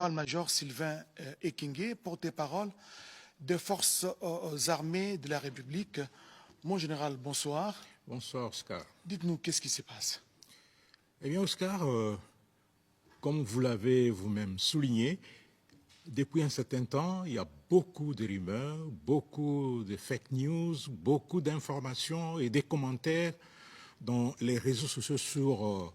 Major Sylvain Ekenge, porte-parole des forces armées de la République. Mon général, bonsoir. Bonsoir, Oscar. Dites-nous, qu'est-ce qui se passe? Eh bien, Oscar, comme vous l'avez vous-même souligné, depuis un certain temps, il y a beaucoup de rumeurs, beaucoup de fake news, beaucoup d'informations et des commentaires dans les réseaux sociaux sur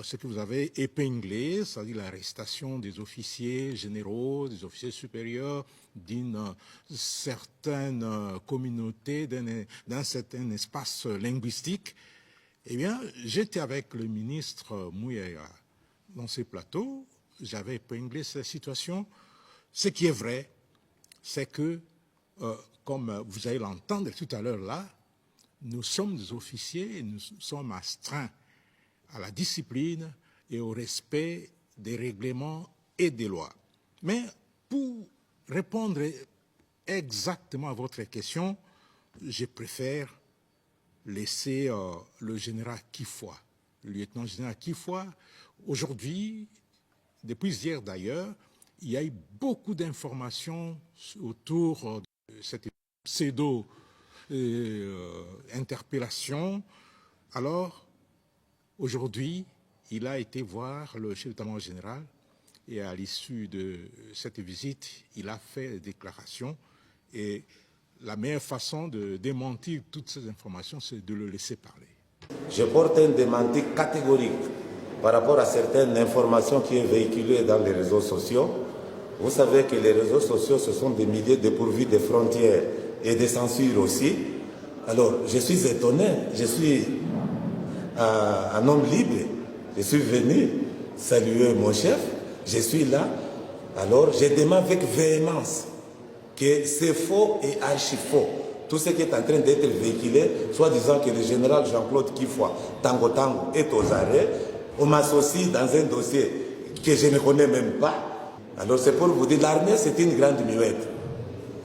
ce que vous avez épinglé, c'est-à-dire l'arrestation des officiers généraux, des officiers supérieurs d'une certaine communauté, d'un certain espace linguistique. Eh bien, j'étais avec le ministre Mouyaya dans ces plateaux, j'avais épinglé cette situation. Ce qui est vrai, c'est que, comme vous allez l'entendre tout à l'heure là, nous sommes des officiers et nous sommes astreints à la discipline et au respect des règlements et des lois. Mais pour répondre exactement à votre question, je préfère laisser le général Kifoua, le lieutenant-général Kifoua. Aujourd'hui, depuis hier d'ailleurs, il y a eu beaucoup d'informations autour de cette pseudo-interpellation. Alors, aujourd'hui, il a été voir le chef d'état-major général et à l'issue de cette visite, il a fait des déclarations. Et la meilleure façon de démentir toutes ces informations, c'est de le laisser parler. Je porte un démenti catégorique par rapport à certaines informations qui sont véhiculées dans les réseaux sociaux. Vous savez que les réseaux sociaux, ce sont des milliers dépourvus de frontières et de censure aussi. Alors, je suis étonné, je suis un homme libre, je suis venu saluer mon chef, je suis là. Alors, je demande avec véhémence que c'est faux et archi-faux. Tout ce qui est en train d'être véhiculé, soit disant que le général Jean-Claude Kifoua, Tango Tango, est aux arrêts, on m'associe dans un dossier que je ne connais même pas. Alors c'est pour vous dire, l'armée c'est une grande muette.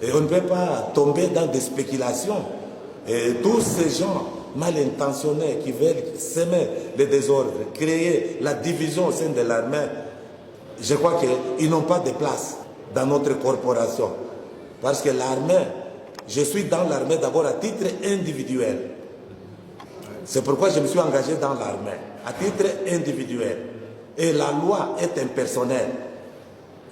Et on ne peut pas tomber dans des spéculations. Et tous ces gens mal intentionnés qui veulent semer le désordre, créer la division au sein de l'armée, je crois qu'ils n'ont pas de place dans notre corporation. Parce que l'armée, je suis dans l'armée d'abord à titre individuel. C'est pourquoi je me suis engagé dans l'armée, à titre individuel. Et la loi est impersonnelle.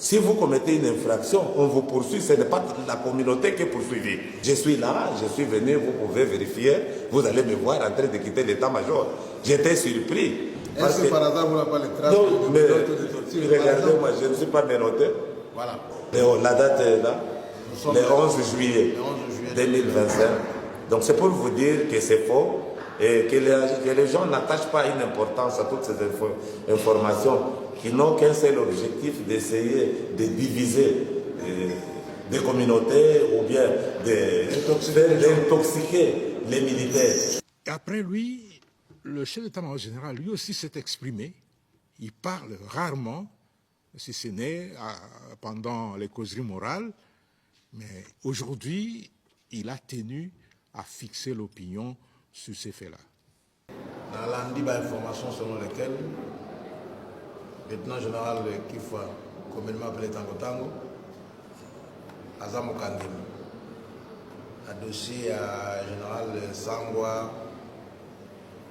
Si vous commettez une infraction, on vous poursuit, ce n'est pas la communauté qui est poursuivie. Je suis là, je suis venu, vous pouvez vérifier, vous allez me voir en train de quitter l'état-major. J'étais surpris. Est-ce que par hasard vous n'avez pas les traces non, mais regardez, moi je ne suis pas menotté. Voilà. Et la date est là, le 11 juillet 2025. Donc c'est pour vous dire que c'est faux et que les gens n'attachent pas une importance à toutes ces informations qui n'ont qu'un seul objectif d'essayer de diviser des communautés ou bien d'intoxiquer les militaires. Et après lui, le chef d'état-major général, lui aussi s'est exprimé. Il parle rarement, si ce n'est pendant les causeries morales, mais aujourd'hui, il a tenu à fixer l'opinion sur ces faits-là. Dans l'andi d'informations selon lesquelles le lieutenant général Kifoua, communément appelé Tango Tango, Azamo Kangem, a dossier à général Sangwa,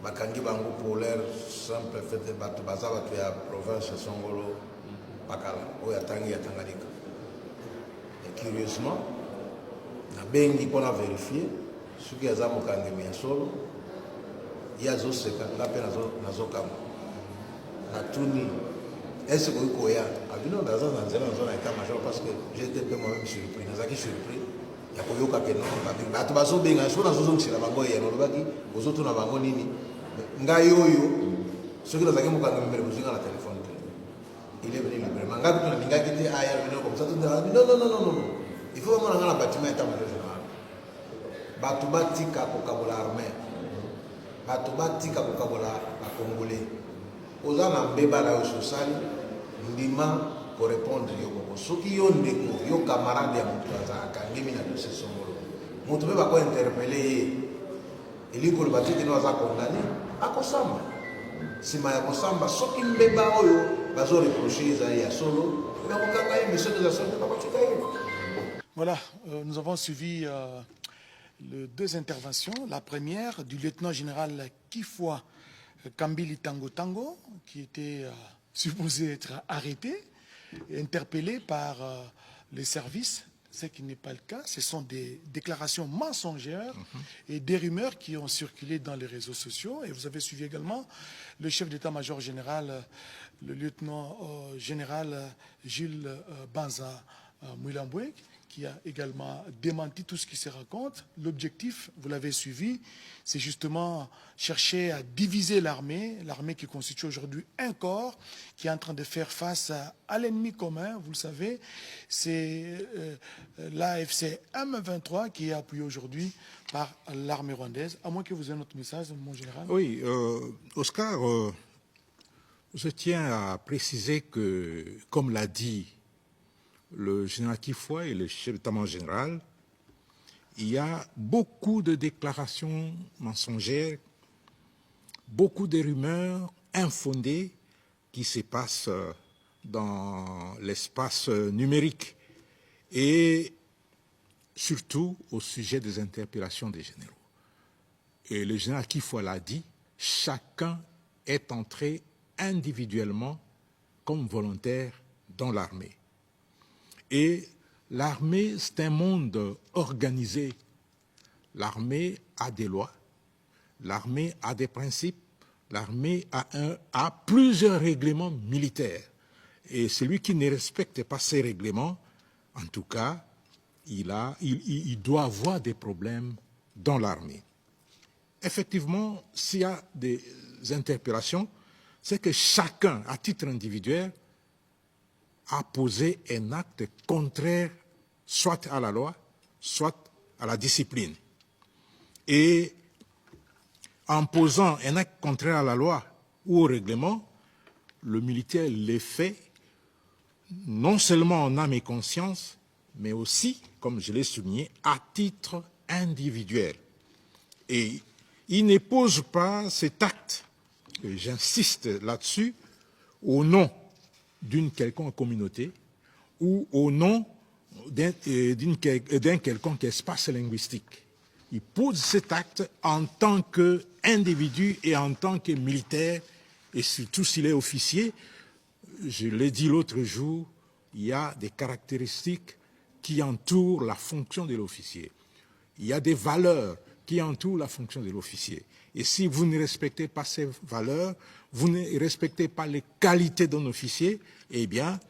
Bakangi Bango pour l'air simple fait de Baza Batu à province Songolo, Bakala, Oyatangi à Tanganyika. Et curieusement, na bengi pour la vérifier, ce qui est Azamo Kangem est solo, il y a Zo Seka, la peine à Zo Kamo. Na Tuni. Est-ce que vous avez vu dans la zone d'état-major parce que j'étais moi-même surpris. Nous avons surpris. Il y a eu quelques noms. Il y a eu des gens qui ont été là. Il y a eu des gens qui ont été là. Ceux qui ont été là, ils ont été là. Il est venu librement. Il y a des gens qui ont été là. Non. Il faut vraiment aller dans le bâtiment d'état-major général. Batouba tika pour l'armée. Batouba tika pour les Congolais. Aux gens qui ont été là, ndima pour répondre yoko soki yo ndeko yo camarade ya mutu azaka ngimi na dossier somolo mutu be bako interpeller iliko le batiki no aza condamné akosamba sima ya kosamba soki mbeba oyo bazo reprocher za ya solo Voilà, nous avons suivi les deux interventions. La première du lieutenant-général Kifwa Kambili Tango Tango, qui était supposé être arrêté et interpellé par les services, ce qui n'est pas le cas. Ce sont des déclarations mensongères et des rumeurs qui ont circulé dans les réseaux sociaux. Et vous avez suivi également le chef d'état-major général, le lieutenant-général Jules Banza Mouilamboué, qui a également démenti tout ce qui se raconte. L'objectif, vous l'avez suivi, c'est justement chercher à diviser l'armée qui constitue aujourd'hui un corps qui est en train de faire face à l'ennemi commun. Vous le savez, c'est l'AFC M23 qui est appuyé aujourd'hui par l'armée rwandaise. À moins que vous ayez un autre message, mon général. Oui, Oscar, je tiens à préciser que, comme l'a dit le général Kifwa et le chef d'état-major général, il y a beaucoup de déclarations mensongères, beaucoup de rumeurs infondées qui se passent dans l'espace numérique et surtout au sujet des interpellations des généraux. Et le général Kifwa l'a dit, chacun est entré individuellement comme volontaire dans l'armée. Et l'armée, c'est un monde organisé. L'armée a des lois, l'armée a des principes, l'armée a plusieurs règlements militaires. Et celui qui ne respecte pas ces règlements, en tout cas, il doit avoir des problèmes dans l'armée. Effectivement, s'il y a des interpellations, c'est que chacun, à titre individuel, a posé un acte contraire soit à la loi, soit à la discipline. Et en posant un acte contraire à la loi ou au règlement, le militaire le fait non seulement en âme et conscience, mais aussi, comme je l'ai souligné, à titre individuel. Et il ne pose pas cet acte, et j'insiste là-dessus, au nom d'une quelconque communauté ou au nom d'un quelconque espace linguistique. Il pose cet acte en tant qu'individu et en tant que militaire, et surtout s'il est officier. Je l'ai dit l'autre jour, il y a des caractéristiques qui entourent la fonction de l'officier. Il y a des valeurs qui entourent la fonction de l'officier. Et si vous ne respectez pas ces valeurs, vous ne respectez pas les qualités d'un officier, eh bien,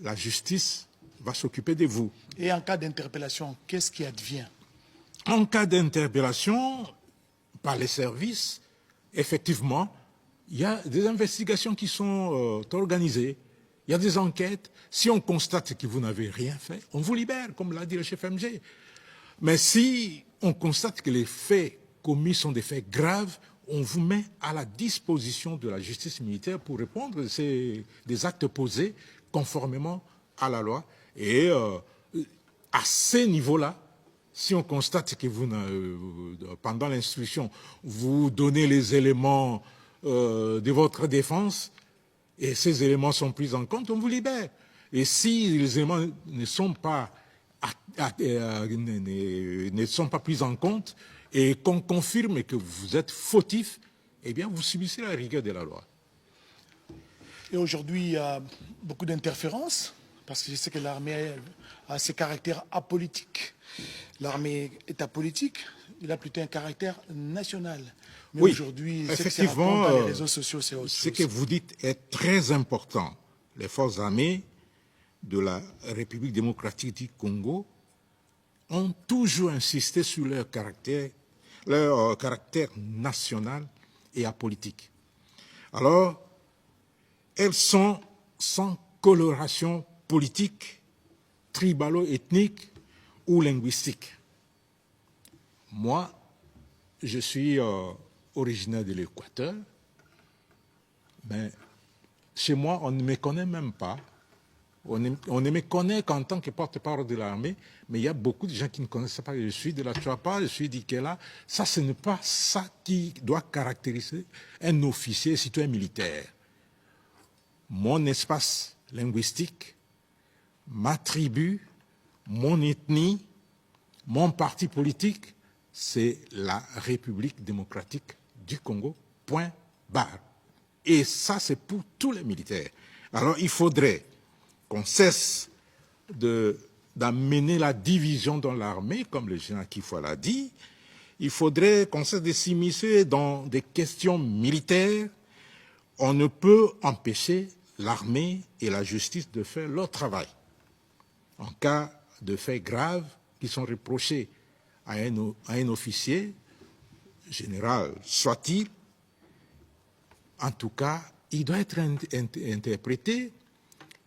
la justice va s'occuper de vous. Et en cas d'interpellation, qu'est-ce qui advient? En cas d'interpellation par les services, effectivement, il y a des investigations qui sont organisées. Il y a des enquêtes. Si on constate que vous n'avez rien fait, on vous libère, comme l'a dit le chef MG. Mais si on constate que les faits commis sont des faits graves, on vous met à la disposition de la justice militaire pour répondre des actes posés conformément à la loi. Et à ces niveaux-là, si on constate que vous, pendant l'instruction, vous donnez les éléments de votre défense et ces éléments sont pris en compte, on vous libère. Et si les éléments ne sont pas pris en compte et qu'on confirme que vous êtes fautif, eh bien, vous subissez la rigueur de la loi. Et aujourd'hui, il y a beaucoup d'interférences, parce que je sais que l'armée a ses caractères apolitiques. L'armée est apolitique, il a plutôt un caractère national. Mais oui, aujourd'hui, effectivement, dans les réseaux sociaux, c'est autre chose. Ce que vous dites est très important. Les forces armées de la République démocratique du Congo ont toujours insisté sur leur caractère national et apolitique. Alors, elles sont sans coloration politique, tribalo-ethnique ou linguistique. Moi, je suis originaire de l'Équateur, mais chez moi, on ne me connaît même pas. On ne me connaît qu'en tant que porte-parole de l'armée, mais il y a beaucoup de gens qui ne connaissent pas. Je suis de la Chuapa, je suis d'Ikela. Ça, ce n'est pas ça qui doit caractériser un officier citoyen militaire. Mon espace linguistique ma tribu, mon ethnie, mon parti politique, c'est la République démocratique du Congo, point barre. Et ça, c'est pour tous les militaires. Alors, il faudrait qu'on cesse d'amener la division dans l'armée, comme le général Kifwa l'a dit. Il faudrait qu'on cesse de s'immiscer dans des questions militaires. On ne peut empêcher l'armée et la justice de faire leur travail. En cas de faits graves qui sont reprochés à un officier, général soit-il, en tout cas, il doit être interprété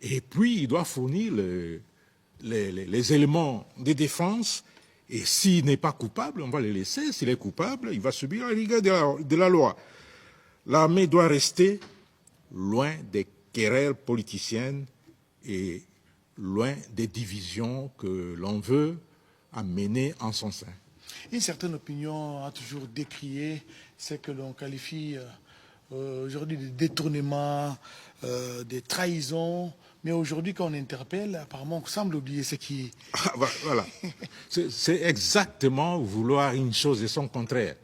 et puis il doit fournir les éléments de défense. Et s'il n'est pas coupable, on va le laisser. S'il est coupable, il va subir la rigueur de la loi. L'armée doit rester loin des querelles politiciennes et loin des divisions que l'on veut amener en son sein. Une certaine opinion a toujours décrié ce que l'on qualifie aujourd'hui de détournement, de trahison. Mais aujourd'hui, quand on interpelle, apparemment, on semble oublier ce qui... Ah, voilà. C'est exactement vouloir une chose et son contraire.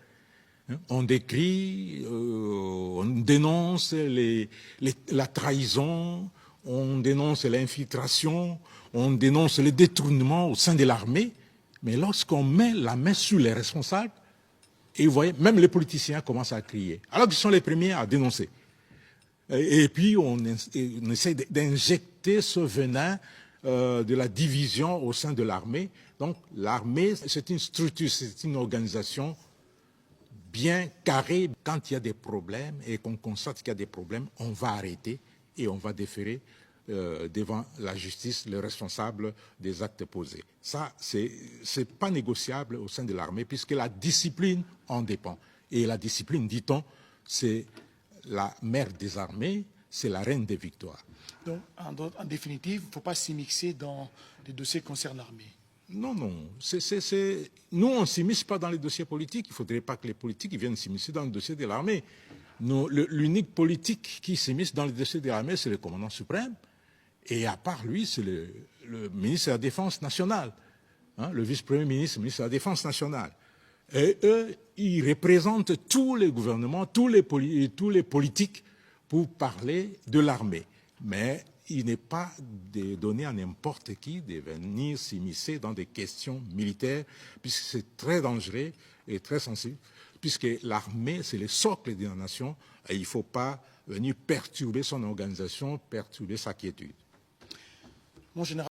On décrit, on dénonce la trahison, on dénonce l'infiltration, on dénonce le détournement au sein de l'armée. Mais lorsqu'on met la main sur les responsables, et vous voyez, même les politiciens commencent à crier, alors qu'ils sont les premiers à dénoncer. Et puis on essaie d'injecter ce venin de la division au sein de l'armée. Donc l'armée, c'est une structure, c'est une organisation bien carrée. Quand il y a des problèmes et qu'on constate qu'il y a des problèmes, on va arrêter et on va déférer devant la justice le responsable des actes posés. Ça, c'est pas négociable au sein de l'armée puisque la discipline en dépend. Et la discipline, dit-on, c'est la mère des armées, c'est la reine des victoires. Donc, en définitive, il ne faut pas s'immiscer dans les dossiers concernant l'armée. Non, non. Nous, on ne s'immisce pas dans les dossiers politiques. Il ne faudrait pas que les politiques viennent s'immiscer dans le dossier de l'armée. L'unique politique qui s'immisce dans le dossier de l'armée, c'est le commandant suprême. Et à part lui, c'est le ministre de la Défense nationale, hein, le vice-premier ministre, ministre de la Défense nationale. Et eux, ils représentent tous les gouvernements, tous les politiques pour parler de l'armée. Mais il n'est pas donné à n'importe qui de venir s'immiscer dans des questions militaires, puisque c'est très dangereux et très sensible, puisque l'armée, c'est le socle de la nation, et il ne faut pas venir perturber son organisation, perturber sa quiétude. Mon général.